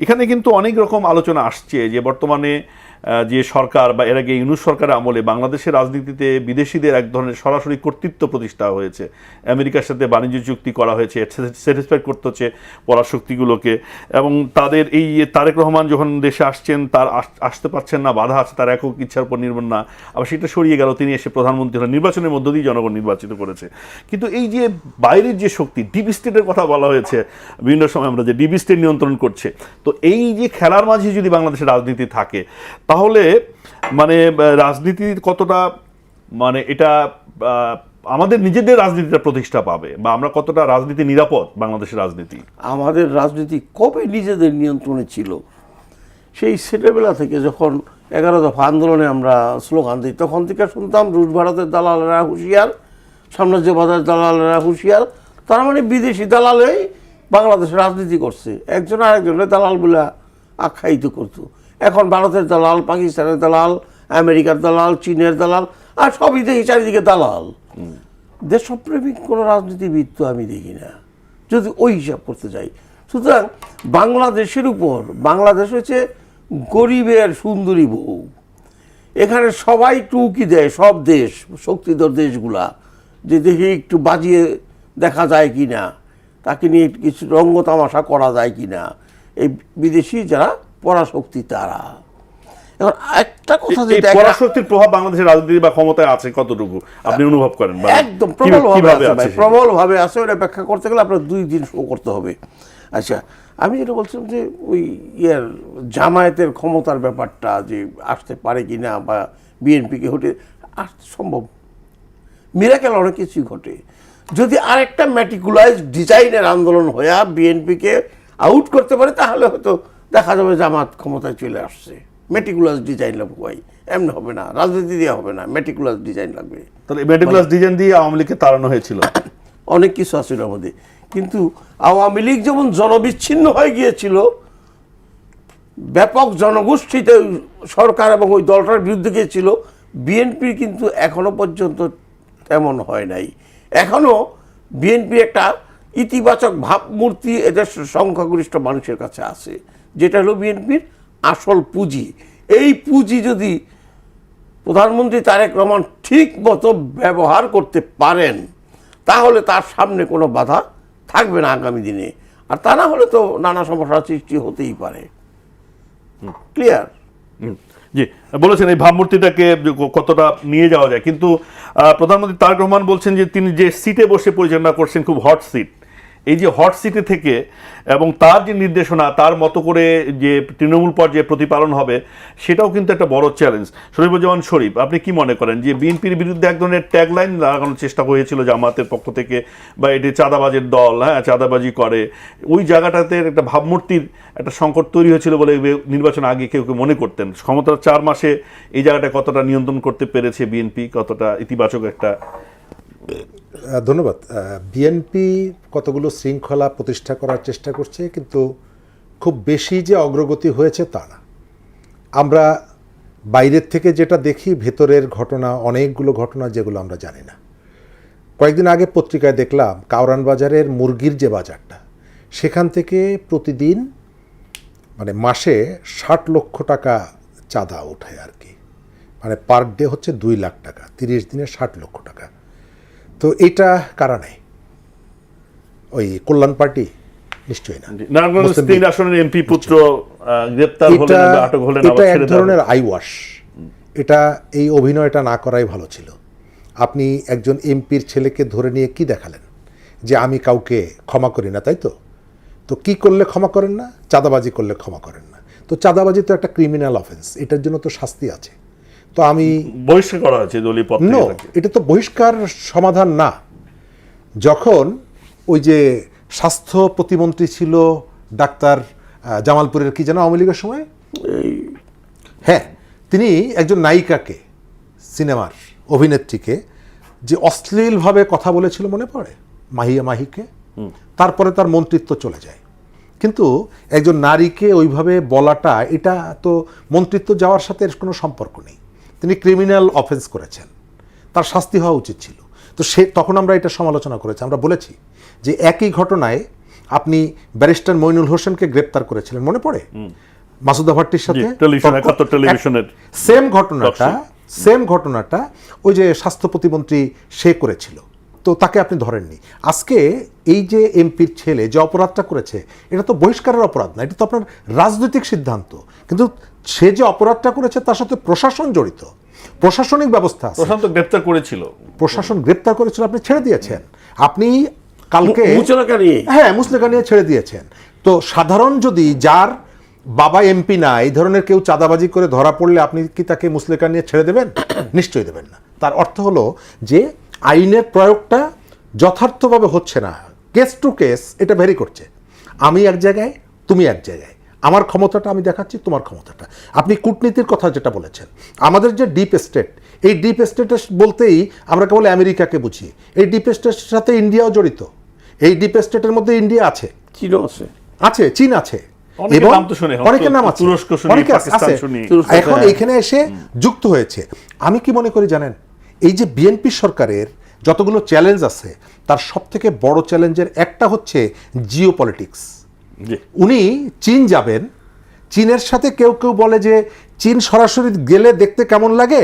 এখানে কিন্তু অনেক রকম আলোচনা আসছে যে বর্তমানে যে সরকার, বা এর আগে ইউনূস সরকারের আমলে বাংলাদেশের রাজনীতিতে বিদেশিদের এক ধরনের সরাসরি কর্তৃত্ব প্রতিষ্ঠা হয়েছে, আমেরিকার সাথে বাণিজ্য চুক্তি করা হয়েছে, স্যাটিসফাই করতে হচ্ছে পরাশক্তিগুলোকে, এবং তাদের এই তারেক রহমান যখন দেশে আসছেন, তার আসতে পারছেন না, বাধা আছে, তার একক ইচ্ছার উপর নির্ভর না, আবার সেটা সরিয়ে গেল, তিনি এসে প্রধানমন্ত্রী হলেন, নির্বাচনের মধ্য দিয়ে জনগণ নির্বাচিত করেছে। কিন্তু এই যে বাইরের যে শক্তি, ডিপ স্টেটের কথা বলা হয়েছে বিভিন্ন সময়, আমরা যে ডিপ স্টেট নিয়ন্ত্রণ করছে, তো এই যে খেলার মাঝে যদি বাংলাদেশের রাজনীতি থাকে, তাহলে মানে রাজনীতির কতটা, মানে এটা আমাদের নিজেদের রাজনীতিটা প্রতিষ্ঠা পাবে, বা আমরা কতটা রাজনীতি নিরাপদ, বাংলাদেশের রাজনীতি? আমাদের রাজনীতি কবে নিজেদের নিয়ন্ত্রণে ছিল? সেই ছেলেবেলা থেকে যখন 11 দফা আন্দোলনে আমরা স্লোগান দিই, তখন থেকে শুনতাম রুশ ভারতের দালালেরা হুঁশিয়ার, সাম্রাজ্যবাদের দালালেরা হুঁশিয়ার। তার মানে বিদেশি দালালেই বাংলাদেশে রাজনীতি করছে, একজন আরেকজনের দালাল বলে আখ্যায়িত করতো। এখন ভারতের দালাল, পাকিস্তানের দালাল, আমেরিকার দালাল, চীনের দালাল, আর সবই দেখি চারিদিকে দালাল। দেশপ্রেমিক কোনো রাজনীতিবিদ তো আমি দেখি না, যদি ওই হিসাব করতে যাই। সুতরাং বাংলাদেশের উপর, বাংলাদেশ হচ্ছে গরিবের সুন্দরী বউ, এখানে সবাই টুকি দেয়, সব দেশ, শক্তিধর দেশগুলা, যে দেখি একটু বাজিয়ে দেখা যায় কি না, তাকে নিয়ে কিছু রঙ্গ তামাশা করা যায় কি না, এই বিদেশি যারা পরাশক্তি তারা। এখন একটা কথা এই যেটা পরাশক্তির প্রভাব বাংলাদেশের রাজনীতি বা ক্ষমতায় আছে কতটুকু আপনি অনুভব করেন? একদম প্রবলভাবে কিভাবে আছে ভাই, আছে? প্রবলভাবে আছে। ওটা ব্যাখ্যা করতে গেলে আপনার 2 দিন শো করতে হবে। আচ্ছা, আমি যেটা বলছিলাম যে ওই জামায়াতের ক্ষমতার ব্যাপারটা যে আসতে পারে কি না, বা বিএনপিকে হতে আসতে সম্ভব, মিরাকেল অনেক কিছুই ঘটে। যদি আরেকটা ম্যাটিকুলাইজ ডিজাইনের আন্দোলন হয়ে বিএনপিকে আউট করতে পারে, তাহলে হয়তো দেখা যাবে জামাত ক্ষমতায় চলে আসছে। মেটিকুলাস ডিজাইন লাগবে ভাই, এমনি হবে না, রাজনীতি দিয়ে হবে না, মেটিকুলাস ডিজাইন লাগবে। তাহলে মেটিকুলাস ডিজাইন দিয়ে আওয়ামী লীগকে তাড়ানো হয়েছিল। অনেক কিছু আছে এর মধ্যে, কিন্তু আওয়ামী লীগ যেমন জনবিচ্ছিন্ন হয়ে গিয়েছিল, ব্যাপক জনগোষ্ঠীতে সরকার এবং ওই দলটার বিরুদ্ধে গিয়েছিল, বিএনপি কিন্তু এখনো পর্যন্ত তেমন হয় নাই। এখনো বিএনপি একটা ইতিবাচক ভাবমূর্তি এদের সংখ্যাগরিষ্ঠ মানুষের কাছে আছে, যেটা হলো বিএনপির আসল পুঁজি। এই পুঁজি যদি প্রধানমন্ত্রী তারেক রহমান ঠিক মতো ব্যবহার করতে পারেন, তাহলে তার সামনে কোনো বাধা থাকবে না আগামী দিনে। আর তা না হলে তো নানা সমস্যার সৃষ্টি হতেই পারে। ক্লিয়ার? জি, বলেছেন এই ভাবমূর্তিটাকে কতটা নিয়ে যাওয়া যায়, কিন্তু প্রধানমন্ত্রী তারেক রহমান বলছেন যে তিনি যে সিটে বসে পরিচালনা করছেন খুব হট সিট, এই যে হট সিটে থেকে এবং তার যে নির্দেশনা তার মতো করে যে তৃণমূল পর্যায়ে প্রতিপালন হবে, সেটাও কিন্তু একটা বড় চ্যালেঞ্জ। শরীফুজ্জামান শরীফ, আপনি কি মনে করেন যে বিএনপির বিরুদ্ধে এক ধরনের ট্যাগলাইন লাগানোর চেষ্টা হয়েছিল জামাতের পক্ষ থেকে, বা এটি চাঁদাবাজের দল, হ্যাঁ চাঁদাবাজি করে, ওই জায়গাটাতে একটা ভাবমূর্তির একটা সংকট তৈরি হয়েছিল বলে নির্বাচন আগে কেউ কেউ মনে করতেন। ক্ষমতার 4 মাসে এই জায়গাটা কতটা নিয়ন্ত্রণ করতে পেরেছে বিএনপি, কতটা ইতিবাচক একটা? ধন্যবাদ। বিএনপি কতগুলো শৃঙ্খলা প্রতিষ্ঠা করার চেষ্টা করছে, কিন্তু খুব বেশি যে অগ্রগতি হয়েছে তা না। আমরা বাইরের থেকে যেটা দেখি, ভেতরের ঘটনা অনেকগুলো ঘটনা যেগুলো আমরা জানি না। কয়েকদিন আগে পত্রিকায় দেখলাম কাউরান বাজারের মুরগির যে বাজারটা, সেখান থেকে প্রতিদিন মানে মাসে 60 লক্ষ টাকা চাঁদা ওঠে আর কি, মানে পার ডে হচ্ছে 2 লাখ টাকা, 30 দিনে 60 লক্ষ টাকা। তো এটা কারা নেয়? ওই কল্যাণ পার্টি? নিশ্চয়ই না। নারায়ণগঞ্জ 3 আসনের এমপি পুত্র গ্রেপ্তার হলেন, আটক হলেন, আবার এটা এক ছেড়ে দেওয়া ধরনের আইওয়াশ। এটা এই অভিনয়টা না করাই ভালো ছিল। আপনি একজন এমপির ছেলেকে ধরে নিয়ে কি দেখালেন যে আমি কাউকে ক্ষমা করি না, তাই তো? তো কি করলে ক্ষমা করেন না? চাঁদাবাজি করলে ক্ষমা করেন না। তো চাঁদাবাজি তো একটা ক্রিমিনাল অফেন্স, এটার জন্য তো শাস্তি আছে। তো আমি বহিষ্কার করা হয়েছে দলীয় পদ নো, থেকে। এটা তো বহিষ্কার সমাধান না। যখন ওই যে স্বাস্থ্য প্রতিমন্ত্রী ছিল ডাক্তার জামালপুরের, কি যেন আওয়ামী লীগের সময়, হ্যাঁ, তিনি একজন নায়িকাকে, সিনেমার অভিনেত্রীকে যে অশ্লীলভাবে কথা বলেছিল, মনে পড়ে? মাহিকে। তারপরে তার মন্ত্রিত্ব চলে যায়। কিন্তু একজন নারীকে ওইভাবে বলাটা, এটা তো মন্ত্রিত্ব যাওয়ার সাথে এর কোনো সম্পর্ক নেই। তিনি ক্রিমিনাল অফেন্স করেছেন, তার শাস্তি হওয়া উচিত ছিল। তো তখন আমরা এটা সমালোচনা করেছি, আমরা বলেছি যে একই ঘটনায় আপনি ব্যারিস্টার মইনুল হোসেনকে গ্রেপ্তার করেছিলেন, মনে পড়ে? মাসুদা ভাট্টির সাথে টেলিভিশনের সেম ঘটনাটা ওই যে স্বাস্থ্য প্রতিমন্ত্রী সে করেছিল, তো তাকে আপনি ধরেননি। আজকে এই যে এমপির ছেলে যে অপরাধটা করেছে, এটা তো বহিষ্কারের অপরাধ না, এটা তো আপনার রাজনৈতিক সিদ্ধান্ত। কিন্তু সে যে অপরাধটা করেছে তার সাথে প্রশাসন জড়িত, প্রশাসনিক ব্যবস্থা আছে। প্রশাসন গ্রেপ্তার করেছিল, প্রশাসন গ্রেপ্তার করেছিল, আপনি ছেড়ে দিয়েছেন। আপনি কালকে মুচলেকা নিয়ে ছেড়ে দিয়েছেন। তো সাধারণ যদি যার বাবা এমপি না, এই ধরনের কেউ চাঁদাবাজি করে ধরা পড়লে আপনি কি তাকে মুচলেকা নিয়ে ছেড়ে দেবেন? নিশ্চয়ই দেবেন না। তার অর্থ হলো যে আইনের প্রয়োগটা যথার্থভাবে হচ্ছে না, কেস টু কেস এটা ভ্যারি করছে। আমি এক জায়গায়, তুমি এক জায়গায়, আমার ক্ষমতাটা আমি দেখাচ্ছি, তোমার ক্ষমতাটা। আপনি কূটনীতির কথা যেটা বলেছেন, আমাদের যে ডিপ স্টেট, এই ডিপ স্টেটের বলতেই আমরা কেবল আমেরিকাকে বুঝি। এই ডিপ স্টেটের সাথে ইন্ডিয়াও জড়িত। এই ডিপ স্টেটের মধ্যে ইন্ডিয়া আছে, চীনও আছে, চীন আছে, এবং অনেকের নাম আছে, অনেকে আছে। এখন এখানে এসে যুক্ত হয়েছে। আমি কি মনে করি জানেন, এই যে বিএনপি সরকারের যতগুলো চ্যালেঞ্জ আছে, তার সব থেকে বড় চ্যালেঞ্জের একটা হচ্ছে জিও পলিটিক্স। উনি চীন যাবেন, চীনের সাথে কেউ কেউ বলে যে চীন সরাসরি গেলে দেখতে কেমন লাগে,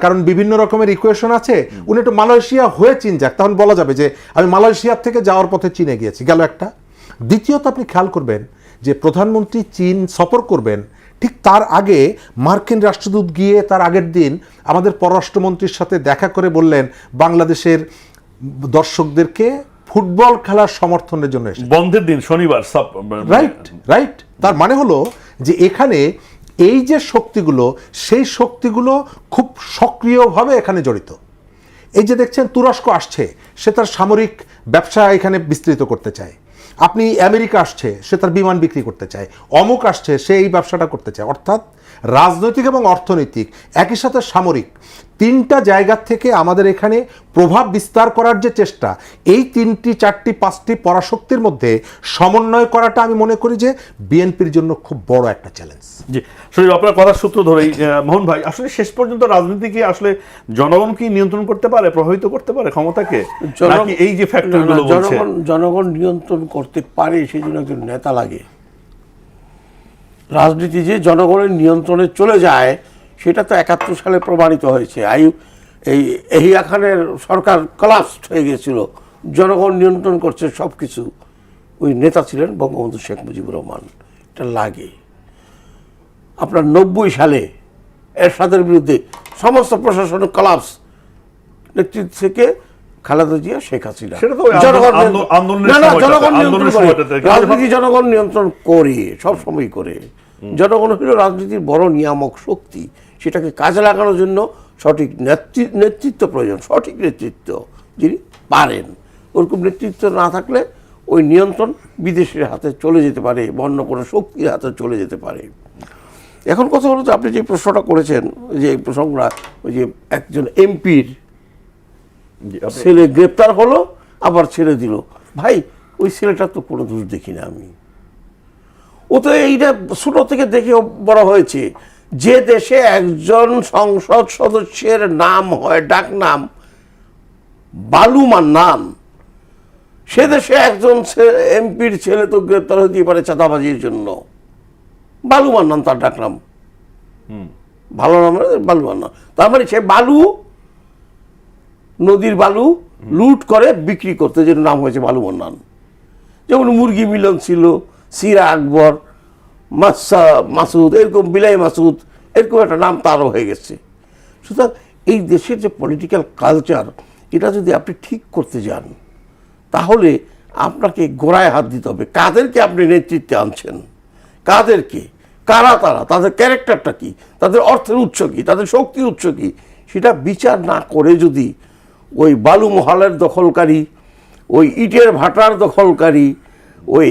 কারণ বিভিন্ন রকমের ইকুয়েশন আছে। উনি একটু মালয়েশিয়া হয়ে চীন যাক, তখন বলা যাবে যে আমি মালয়েশিয়ার থেকে যাওয়ার পথে চীনে গিয়েছি, গেল একটা। দ্বিতীয়ত আপনি খেয়াল করবেন যে প্রধানমন্ত্রী চীন সফর করবেন ঠিক তার আগে মার্কিন রাষ্ট্রদূত গিয়ে তার আগের দিন আমাদের পররাষ্ট্রমন্ত্রীর সাথে দেখা করে বললেন বাংলাদেশের দর্শকদেরকে ফুটবল খেলার সমর্থনের জন্য এসেছে। বন্ধের দিন শনিবার রাইট। তার মানে হলো যে এখানে এই যে শক্তিগুলো, সেই শক্তিগুলো খুব সক্রিয়ভাবে এখানে জড়িত। এই যে দেখছেন তুরস্ক আসছে, সে তার সামরিক ব্যবসা এখানে বিস্তৃত করতে চায়। আপনি আমেরিকা আসছে, সে তার বিমান বিক্রি করতে চায়। অমুক আসছে, সে এই ব্যবসাটা করতে চায়। অর্থাৎ রাজনৈতিক এবং অর্থনৈতিক একই সাথে সামরিক তিনটা জায়গা থেকে আমাদের এখানে প্রভাব বিস্তার করার যে চেষ্টা, এই 3টি 4টি 5টি পরাশক্তির মধ্যে সমন্বয় করাটা আমি মনে করি যে বিএনপির জন্য খুব বড় একটা চ্যালেঞ্জ। জি শরীফ, আপনার কথার সূত্র ধরেই মোহন ভাই, আসলে শেষ পর্যন্ত রাজনীতিকে আসলে জনগণ কি নিয়ন্ত্রণ করতে পারে, প্রভাবিত করতে পারে ক্ষমতাকে, নাকি এই যে ফ্যাক্টরগুলো বলছে? জনগণ নিয়ন্ত্রণ করতে পারে, সেই জন্য একজন নেতা লাগে। রাজনীতি যে জনগণের নিয়ন্ত্রণে চলে যায় সেটা তো 71 সালে প্রমাণিত হয়েছে। এই এহিয়া খানের সরকার কলাপসড হয়ে গিয়েছিল, জনগণ নিয়ন্ত্রণ করছে সব কিছু। ওই নেতা ছিলেন বঙ্গবন্ধু শেখ মুজিবুর রহমান। এটা লাগে। আপনার 90 সালে এরশাদের বিরুদ্ধে সমস্ত প্রশাসনিক কলাপস, নেতৃত্ব থেকে খালেদা জিয়া, শেখ হাসিনা। রাজনীতি জনগণ নিয়ন্ত্রণ করে, সবসময় করে। জনগণ হল রাজনীতির বড় নিয়ামক শক্তি। সেটাকে কাজে লাগানোর জন্য সঠিক নেতৃত্ব প্রয়োজন, সঠিক নেতৃত্ব যিনি পারেন। ওরকম নেতৃত্ব না থাকলে ওই নিয়ন্ত্রণ বিদেশের হাতে চলে যেতে পারে, অন্য কোনো শক্তির হাতে চলে যেতে পারে। এখন কথা হলো যে আপনি যে প্রশ্নটা করেছেন, যে প্রসঙ্গটা, ওই যে একজন এমপির ছেলে গ্রেপ্তার হলো আবার ছেড়ে দিল। ভাই, ওই ছেলেটার তো কোনো দোষ দেখি না আমি। ও তো এইটা ছোট থেকে দেখে বড় হয়েছে। যে দেশে একজন সংসদ সদস্যের নাম হয়, ডাক নাম বালু মান্নান, সে দেশে একজন এমপির ছেলে তো গ্রেপ্তার হতে পারে চাঁদাবাজির জন্য। বালু মান্নান তার ডাক নাম, ভালো নাম বালু মান্নান। তার মানে সে বালু, নদীর বালু লুট করে বিক্রি করতে, যেন নাম হয়েছে বালু মান্নান। যেমন মুরগি মিলন ছিল, সিরা আকবর, মাসুদ, এরকম বিলাই মাসুদ, এরকম একটা নাম তারও হয়ে গেছে। সুতরাং এই দেশের যে পলিটিক্যাল কালচার, এটা যদি আপনি ঠিক করতে যান তাহলে আপনাকে গোড়ায় হাত দিতে হবে। কাদেরকে আপনি নেতৃত্বে আনছেন, কাদেরকে, কারা তারা, তাদের ক্যারেক্টারটা কি, তাদের অর্থের উৎস কি, তাদের শক্তির উৎস কি, সেটা বিচার না করে যদি ওই বালু মহালের দখলকারী, ওই ইটের ভাটার দখলকারী, ওই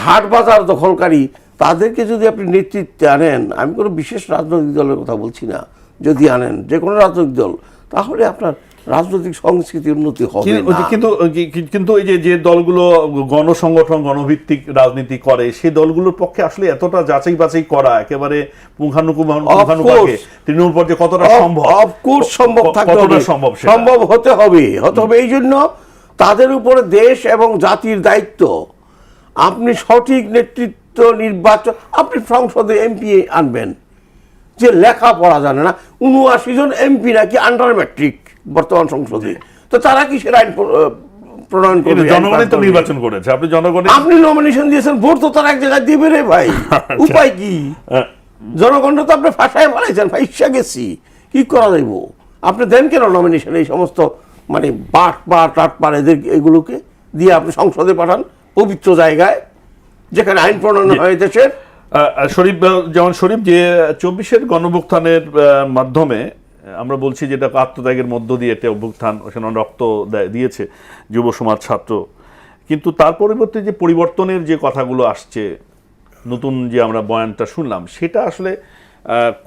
হাট বাজার দখলকারী, তাদেরকে যদি আপনি নেতৃত্বে আনেন, আমি কোনো বিশেষ রাজনৈতিক দলের কথা বলছি না, যদি আনেন যে কোনো রাজনৈতিক দল, তাহলে আপনার রাজনৈতিক সংস্কৃতির উন্নতি হবে না। কিন্তু এই যে দলগুলো গণসংগঠন, গণভিত্তিক রাজনীতি করে, সেই দলগুলোর পক্ষে আসলে এতটা যাচাই বাছাই করা একেবারে পুঙ্খানুপুঙ্খভাবে তৃণমূল পর্যায়ে কতটা সম্ভব? অফকোর্স সম্ভব থাকতে হবে, সম্ভব হতে হবে। এই জন্য তাদের উপরে দেশ এবং জাতির দায়িত্ব। আপনি সঠিক নেতৃত্ব নির্বাচন, আপনি সংসদে এমপি আনবেন যে লেখা পড়া জানে না। 79 জন এমপি নাকি আন্ডার ম্যাট্রিক বর্তমান সংসদে। তো তারা কি সে আইন প্রণয়ন করবে? জনগণই তো নির্বাচন করেছে, আপনি নমিনেশন দিয়েছেন, ভোট তো তারা এক জায়গায় দিবে রে ভাই। উপায় কি? জনগণ তো আপনি ফাঁসায় ফেলাইছেন, ফাইসা গেছি, কি করা যাইব? আপনি দেন কেন নমিনেশন? এই সমস্ত মানে টাট এদের এগুলোকে দিয়ে আপনি সংসদে পাঠান, পবিত্র জায়গায় যেখানে আইন প্রণয়ন হয় দেশের। শরীফ, যেমন শরীফ যে 24-এর গণঅভ্যুত্থানের মাধ্যমে আমরা বলছি যেটা আত্মত্যাগের মধ্য দিয়ে একটা অভ্যুত্থান, সেখানে রক্ত দিয়েছে যুব সমাজ, ছাত্র, কিন্তু তার পরিবর্তে যে পরিবর্তনের যে কথাগুলো আসছে, নতুন যে আমরা বয়ানটা শুনলাম, সেটা আসলে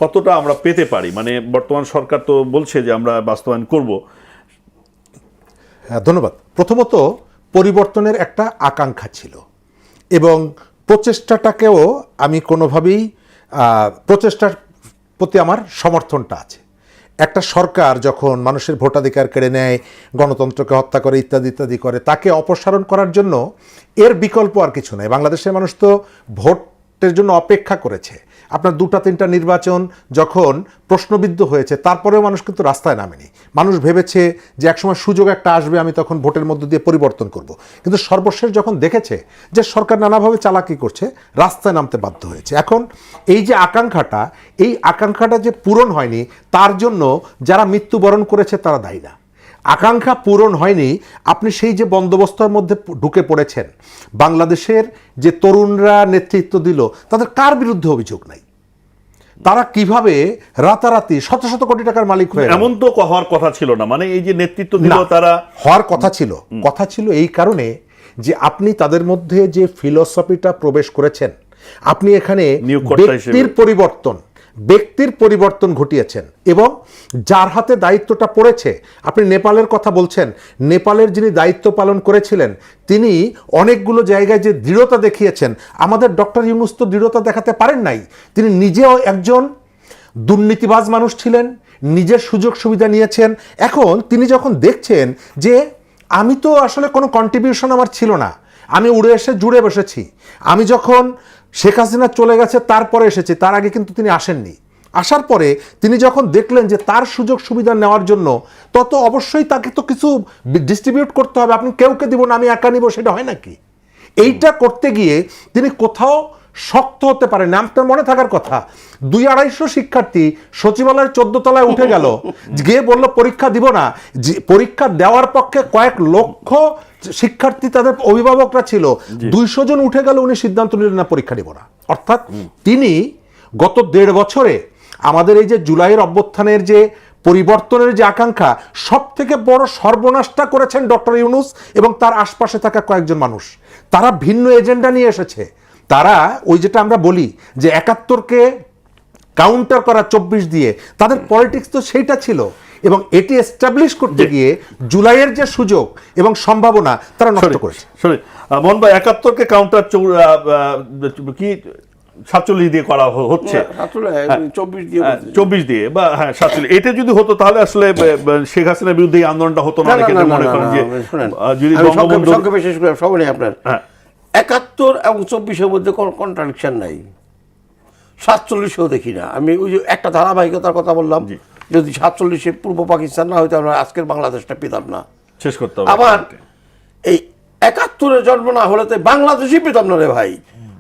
কতটা আমরা পেতে পারি? মানে বর্তমান সরকার তো বলছে যে আমরা বাস্তবায়ন করব। হ্যাঁ, ধন্যবাদ। প্রথমত পরিবর্তনের একটা আকাঙ্ক্ষা ছিল এবং প্রচেষ্টাটাকেও আমি কোনোভাবেই, প্রচেষ্টার প্রতি আমার সমর্থনটা আছে। একটা সরকার যখন মানুষের ভোটাধিকার কেড়ে নেয়, গণতন্ত্রকে হত্যা করে, ইত্যাদি ইত্যাদি করে, তাকে অপসারণ করার জন্য এর বিকল্প আর কিছু নেই। বাংলাদেশের মানুষ তো ভোটের জন্য অপেক্ষা করেছে। আপনার 2-3টা নির্বাচন যখন প্রশ্নবিদ্ধ হয়েছে তারপরেও মানুষ কিন্তু রাস্তায় নামেনি। মানুষ ভেবেছে যে একসময় সুযোগ একটা আসবে, আমি তখন ভোটের মধ্য দিয়ে পরিবর্তন করব। কিন্তু সর্বশেষ যখন দেখেছে যে সরকার নানাভাবে চালাকি করছে, রাস্তায় নামতে বাধ্য হয়েছে। এখন এই যে আকাঙ্ক্ষাটা, এই আকাঙ্ক্ষাটা যে পূরণ হয়নি, তার জন্য যারা মৃত্যুবরণ করেছে তারা দায়ী না। আকাঙ্ক্ষা পূরণ হয়নি, আপনি সেই যে বন্দোবস্তের মধ্যে ঢুকে পড়েছেন, বাংলাদেশের যে তরুণরা নেতৃত্ব দিল তাদের কার বিরুদ্ধে অভিযোগ নাই? তারা কিভাবে রাতারাতি শত শত কোটি টাকার মালিক হয়ে গেল? এমন তো হওয়ার কথা ছিল না। মানে এই যে নেতৃত্ব দিল না, তারা হওয়ার কথা ছিল এই কারণে যে আপনি তাদের মধ্যে যে ফিলসফিটা প্রবেশ করেছেন, আপনি এখানে নিয়োগকর্তা ব্যক্তির পরিবর্তন ঘটিয়েছেন এবং যার হাতে দায়িত্বটা পড়েছে, আপনি নেপালের কথা বলছেন, নেপালের যিনি দায়িত্ব পালন করেছিলেন তিনি অনেকগুলো জায়গায় যে দৃঢ়তা দেখিয়েছেন, আমাদের ডক্টর ইউনূস তো দৃঢ়তা দেখাতে পারেন নাই। তিনি নিজেও একজন দুর্নীতিবাজ মানুষ ছিলেন, নিজের সুযোগ সুবিধা নিয়েছেন। এখন তিনি যখন দেখছেন যে আমি তো আসলে কোনো কন্ট্রিবিউশন আমার ছিল না, আমি উড়ে এসে জুড়ে বসেছি, আমি যখন শেখ হাসিনা চলে গেছে তারপরে এসেছি, তার আগে কিন্তু তিনি আসেননি। আসার পরে তিনি যখন দেখলেন যে তার সুযোগ সুবিধা নেওয়ার জন্য তত অবশ্যই তাকে তো কিছু ডিস্ট্রিবিউট করতে হবে, আপনি কেউকে দিব না আমি একা নিব, সেটা হয় নাকি? এইটা করতে গিয়ে তিনি কোথাও শক্ত হতে পারেন না। আপনার মনে থাকার কথা, 200-250 শিক্ষার্থী সচিবালয়ের 14 তলায় উঠে গেল, গিয়ে বলল পরীক্ষা দিব না। পরীক্ষা দেওয়ার পক্ষে কয়েক লক্ষ শিক্ষার্থী, তাদের অভিভাবকরা ছিল, 200 জন উঠে গেল, উনি সিদ্ধান্ত নিলেন না পরীক্ষা দিব না। অর্থাৎ তিনি গত 1.5 বছরে আমাদের এই যে জুলাইয়ের অভ্যুত্থানের যে পরিবর্তনের যে আকাঙ্ক্ষা, সব থেকে বড় সর্বনাশটা করেছেন ডক্টর ইউনূস এবং তার আশপাশে থাকা কয়েকজন মানুষ। তারা ভিন্ন এজেন্ডা নিয়ে এসেছে। তারা ওই যেটা আমরা বলি যে 71কে কাউন্টার করা 24 দিয়ে, তাদের পলিটিক্স তো সেইটা ছিল এবং এটি এস্টাবলিশ করতে গিয়ে জুলাইয়ের যে সুযোগ এবং সম্ভাবনা তারা নষ্ট করেছে। মোহন ভাই, 71কে কাউন্টার কি 47 দিয়ে করা হচ্ছে, 24 দিয়ে বা 47, এটা যদি হতো তাহলে আসলে শেখ হাসিনার বিরুদ্ধে এই আন্দোলনটা হতো না। মনে করেন যে যদি সংক্ষেপে শেষ করে সব নেই আপনার 71 এবং 24-এর মধ্যে কোনো কন্ট্রাডিকশন নাই, 47-এও দেখি না। আমি ওই যে একটা ধারাবাহিকতার কথা বললাম, যদি 47-এ পূর্ব পাকিস্তান না হয়তো আমরা আজকের বাংলাদেশটা পেতাম না, শেষ করতে হবে। আবার এই 71-এ জন্ম না হলে তো বাংলাদেশই পেতাম না রে ভাই।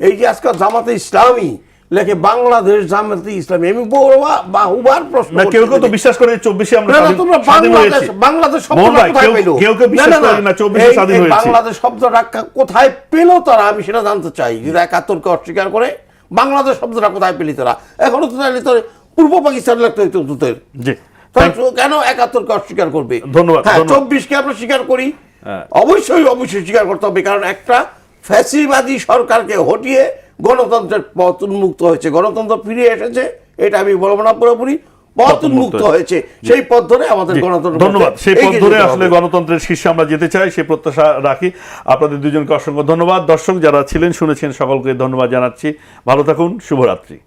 এই যে আজকাল জামাতে ইসলামী লেখে, বাংলাদেশ জামাতে ইসলামী, আমি বহুবার প্রশ্ন, কেউ কেউ তো বিশ্বাস করে 24-এ আমরা বাংলাদেশ শব্দটা কোথায় পেল? বাংলাদেশ শব্দটা কোথায় পেল তারা, আমি সেটা জানতে চাই। যদি 71-কে অস্বীকার করে বাংলাদেশ শব্দটা কোথায় পেলি তারা? এখনো তো তাহলে তোর পূর্ব পাকিস্তান লাগতো তোদের, কেন 71-কে অস্বীকার করবে? ধন্যবাদ। 24-কে আমরা স্বীকার করি, অবশ্যই স্বীকার করতে হবে, কারণ একটা ফ্যাসিবাদী সরকারকে হটিয়ে গণতন্ত্রের পথ উন্মুক্ত হয়েছে, গণতন্ত্র ফিরে এসেছে, এটা আমি বলবো না, পুরোপুরি পথ উন্মুক্ত হয়েছে। সেই পথ ধরে আমাদের গণতন্ত্র, ধন্যবাদ, সেই পথ ধরে আসলে গণতন্ত্রের শীর্ষে আমরা যেতে চাই, সেই প্রত্যাশা রাখি। আপনাদের দুজনকে অসংখ্য ধন্যবাদ। দর্শক যারা ছিলেন, শুনেছেন, সকলকে ধন্যবাদ জানাচ্ছি। ভালো থাকুন, শুভরাত্রি।